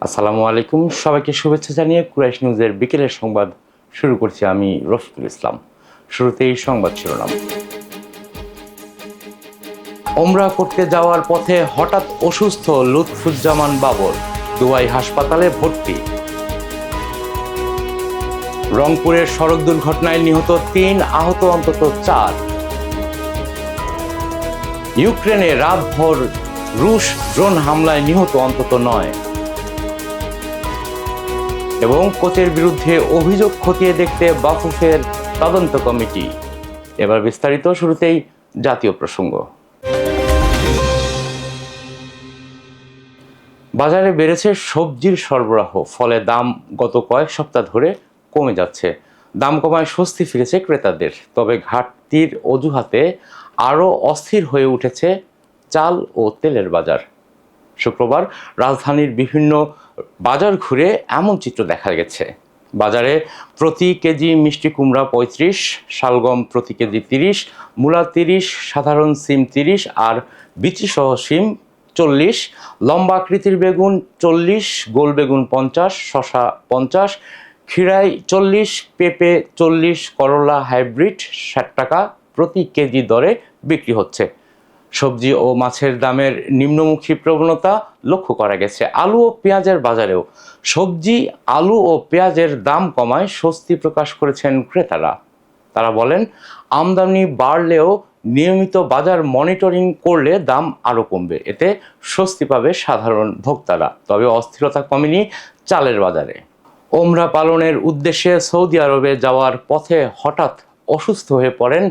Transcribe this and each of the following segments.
আসসালামু আলাইকুম, সবাইকে শুভেচ্ছা জানিয়ে কুরাইশ নিউজের বিকেলের সংবাদ শুরু করছি আমি রফিকুল ইসলাম। শুরুতেই সংবাদ শিরোনাম। ওমরা করতে যাওয়ার পথে হঠাৎ অসুস্থ লুৎফুজ্জামান বাবর, দুবাই হাসপাতালে ভর্তি। রংপুরের সড়ক দুর্ঘটনায় নিহত ৩, আহত অন্তত ৪। ইউক্রেনে রাতভর রুশ ড্রোন হামলায় নিহত অন্তত ৯। এবং কোচের বিরুদ্ধে অভিযোগ খতিয়ে দেখতে বাফুফের তদন্ত কমিটি। এবার বিস্তারিত, শুরুতেই জাতীয় প্রসঙ্গ। বাজারে বেড়েছে সবজির সরবরাহ, ফলে দাম গত কয়েক সপ্তাহ ধরে কমে যাচ্ছে। দাম কমায় স্বস্তি ফিরেছে ক্রেতাদের, তবে ঘাটতির অজুহাতে আরও অস্থির হয়ে উঠেছে চাল ও তেলের বাজার। শুক্রবার রাজধানীর বিভিন্ন বাজার ঘুরে এমন চিত্র দেখা গেছে। বাজারে প্রতি কেজি মিষ্টি কুমড়া ৩৫, শালগম প্রতি কেজি ৩০, মূলা ৩০, সাধারণ সিম ৩০ আর বিচিসহ সিম ৪০, লম্বা আকৃতির বেগুন ৪০, গোল বেগুন ৫০, শসা ৫০, খিরাই ৪০, পেঁপে ৪০, করলা হাইব্রিড ৬০ টাকা প্রতি কেজি দরে বিক্রি হচ্ছে। সবজি ও মাছের দামের নিম্নমুখী প্রবণতা লক্ষ্য করা গেছে। আলু ও পেঁয়াজের বাজারেও সবজি, আলু ও পেঁয়াজের দাম কমায় স্বস্তি প্রকাশ করেছেন ক্রেতারা। তারা বলেন, আমদানি বাড়লেও নিয়মিত বাজার মনিটরিং করলে দাম আরও কমবে, এতে স্বস্তি পাবে সাধারণ ভোক্তারা। তবে অস্থিরতা কমেনি চালের বাজারে। ওমরা পালনের উদ্দেশ্যে সৌদি আরবে যাওয়ার পথে হঠাৎ অসুস্থ হয়ে পড়েন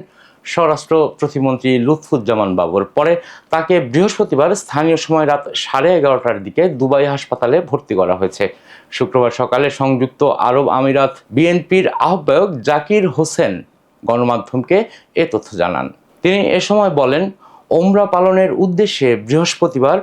স্বরাষ্ট্র প্রতিমন্ত্রী লুৎফুজ্জামান বাবর। পরে তাকে বৃহস্পতিবার স্থানীয় সময় রাত 11:30টার দিকে দুবাই হাসপাতালে ভর্তি করা হয়েছে। শুক্রবার সকালে সংযুক্ত আরব আমিরাত বিএনপির আহ্বায়ক জাকির হোসেন গণমাধ্যমকে এ তথ্য জানান। তিনি এ সময় বলেন, ওমরা পালনের উদ্দেশ্যে বৃহস্পতিবার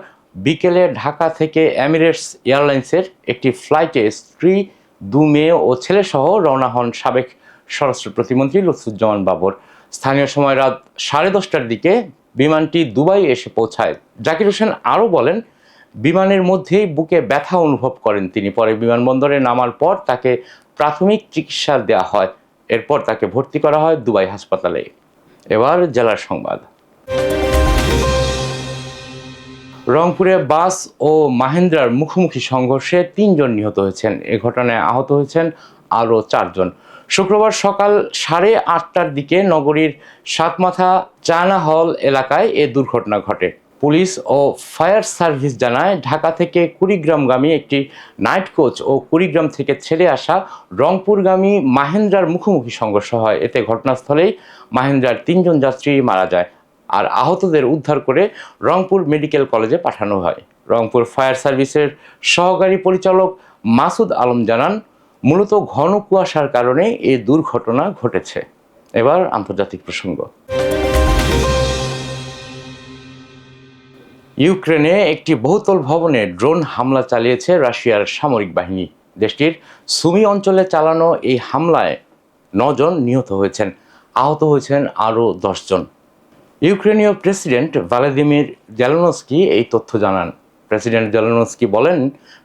বিকেলে ঢাকা থেকে এমিরেটস এয়ারলাইন্সের একটি ফ্লাইটে স্ত্রী, 2 মেয়ে ও ছেলেসহ রওনা হন সাবেক স্বরাষ্ট্র প্রতিমন্ত্রী লুৎফুজ্জামান বাবর। স্থানীয় সময় রাত 10:30টার দিকে বিমানটি দুবাই এসে পৌঁছায়। জাকির হোসেন আরও বলেন, বিমানের মধ্যেই বুকে ব্যথা অনুভব করেন তিনি। পরে বিমানবন্দরে নামার পর তাকে প্রাথমিক চিকিৎসা দেওয়া হয়। এরপর তাকে ভর্তি করা হয় দুবাই হাসপাতালে। এবার জেলার সংবাদ। রংপুরে বাস ও মাহেন্দ্রার মুখোমুখি সংঘর্ষে 3 জন নিহত হয়েছেন। এ ঘটনায় আহত হয়েছেন আরও 4 জন। শুক্রবার সকাল 8:30টার দিকে নগরীর সাতমাথা চায়না হল এলাকায় এ দুর্ঘটনা ঘটে। পুলিশ ও ফায়ার সার্ভিস জানায়, ঢাকা থেকে কুড়িগ্রামগামী একটি নাইট কোচ ও কুড়িগ্রাম থেকে ছেড়ে আসা রংপুরগামী মাহেন্দ্রার মুখোমুখি সংঘর্ষ হয়। এতে ঘটনাস্থলেই মাহেন্দ্রার 3 জন যাত্রী মারা যায়, আর আহতদের উদ্ধার করে রংপুর মেডিকেল কলেজে পাঠানো হয়। রংপুর ফায়ার সার্ভিসের সহকারী পরিচালক মাসুদ আলম জানান, মূলত ঘন কুয়াশার কারণে এই দুর্ঘটনা ঘটেছে। এবার আন্তর্জাতিক প্রসঙ্গ। ইউক্রেনে একটি বহুতল ভবনে ড্রোন হামলা চালিয়েছে রাশিয়ার সামরিক বাহিনী। দেশটির সুমি অঞ্চলে চালানো এই হামলায় 9 জন নিহত হয়েছেন, আহত হয়েছেন আরও 10 জন। ইউক্রেনীয় প্রেসিডেন্ট ভলোদিমির জেলেনস্কি এই তথ্য জানান। প্রেসিডেন্ট জেলেনস্কি বলেন,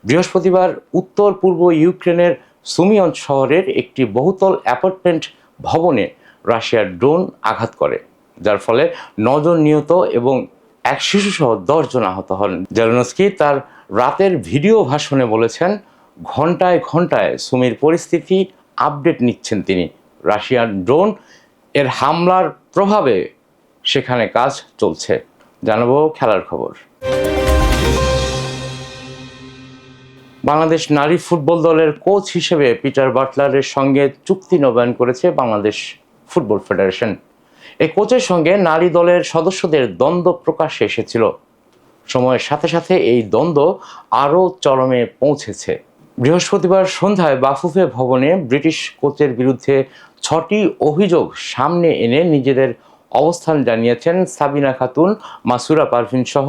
বৃহস্পতিবার উত্তর পূর্ব ইউক্রেনের সুমি শহরের একটি বহুতল অ্যাপার্টমেন্ট ভবনে রাশিয়ার ড্রোন আঘাত করে, যার ফলে 9 জন নিহত এবং এক শিশুসহ 10 জন আহত হন। জেলেনস্কি তার রাতের ভিডিও ভাষণে বলেছেন, ঘন্টায় ঘন্টায় সুমির পরিস্থিতি আপডেট নিচ্ছেন তিনি। রাশিয়ান ড্রোন এর হামলার প্রভাবে সেখানে কাজ চলছে। জানাবো খেলার খবর। বাংলাদেশ নারী ফুটবল দলের কোচ হিসেবে পিটার বাটলারের সঙ্গে চুক্তি নবায়ন করেছে বাংলাদেশ ফুটবল ফেডারেশন। এই কোচের সঙ্গে নারী দলের সদস্যদের দ্বন্দ্ব প্রকাশ্যে এসেছিল। সময়ের সাথে সাথে এই দ্বন্দ্ব আরও চরমে পৌঁছেছে। বৃহস্পতিবার সন্ধ্যায় বাফুফে ভবনে ব্রিটিশ কোচের বিরুদ্ধে 6টি অভিযোগ সামনে এনে নিজেদের অবস্থান জানিয়েছেন সাবিনা খাতুন, মাসুরা পারভিন সহ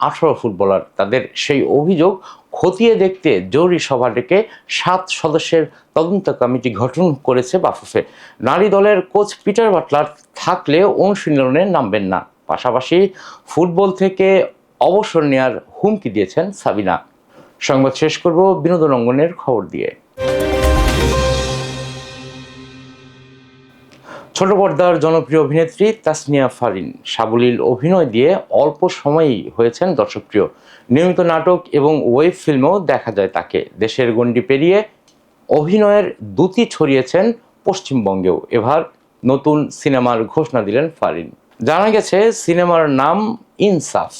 18 ফুটবলার। তাদের সেই অভিযোগ খতিয়ে দেখতে জরুরি সভা ডেকে 7 সদস্যের তদন্ত কমিটি গঠন করেছে বাফুফে। নারী দলের কোচ পিটার বাটলার থাকলে অনুশীলনে নামবেন না, পাশাপাশি ফুটবল থেকে অবসর নেওয়ার হুমকি দিয়েছেন সাবিনা। সংবাদ শেষ করব বিনোদন অঙ্গনের খবর দিয়ে। ছোট পর্দার জনপ্রিয় অভিনেত্রী তাসনিয়া ফারিন সাবলীল অভিনয় দিয়ে অল্প সময়েই হয়েছেন দর্শকপ্রিয়। নিয়মিত নাটক এবং ওয়েব ফিল্মেও দেখা যায় তাকে। দেশের গণ্ডি পেরিয়ে অভিনয়ের দ্যুতি ছড়িয়েছেন পশ্চিমবঙ্গেও। এবার নতুন সিনেমার ঘোষণা দিলেন ফারিন। জানা গেছে সিনেমার নাম ইনসাফ।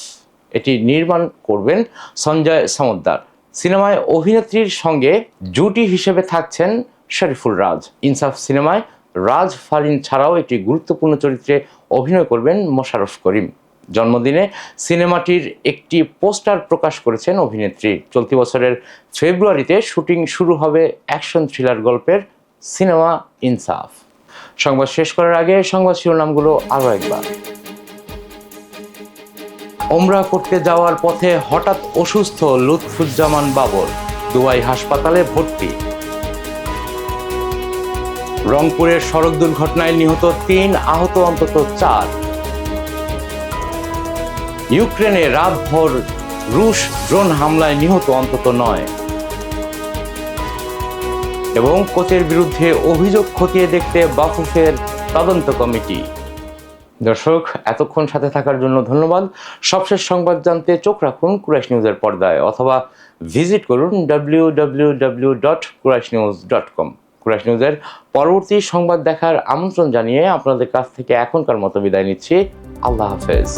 এটি নির্মাণ করবেন সঞ্জয় সমদ্দার। সিনেমায় অভিনেত্রীর সঙ্গে জুটি হিসেবে থাকছেন শরীফুল রাজ। ইনসাফ সিনেমায় রাজ ফারিন ছাড়াও একটি গুরুত্বপূর্ণ চরিত্রে অভিনয় করবেন মোশাররফ করিম। জন্মদিনে সিনেমাটির একটি পোস্টার প্রকাশ করেছেন অভিনেত্রী। চলতি বছরের ফেব্রুয়ারিতে শুটিং শুরু হবে অ্যাকশন থ্রিলার গল্পের সিনেমা ইনসাফ। সংবাদ শেষ করার আগে সংবাদ শিরোনামগুলো আরও একবার। ওমরা করতে যাওয়ার পথে হঠাৎ অসুস্থ লুৎফুজ্জামান বাবর, দুবাই হাসপাতালে ভর্তি। রংপুরের সড়ক দুর্ঘটনায় নিহত ৩, আহত অন্তত ৪। ইউক্রেনে রাতভর রুশ ড্রোন হামলায় নিহত অন্তত ৯। এবং কোচের বিরুদ্ধে অভিযোগ খতিয়ে দেখতে বাফুফের তদন্ত কমিটি। দর্শক, এতক্ষণ সাথে থাকার জন্য ধন্যবাদ। সবশেষ সংবাদ জানতে চোখ রাখুন কুরাইশ নিউজের পর্দায় অথবা ভিজিট করুন www.quraishnews.com। কুরাইশ নিউজের পরবর্তী সংবাদ দেখার আমন্ত্রণ জানিয়ে আপনাদের কাছ থেকে এখনকার মতো বিদায় নিচ্ছি। আল্লাহ হাফেজ।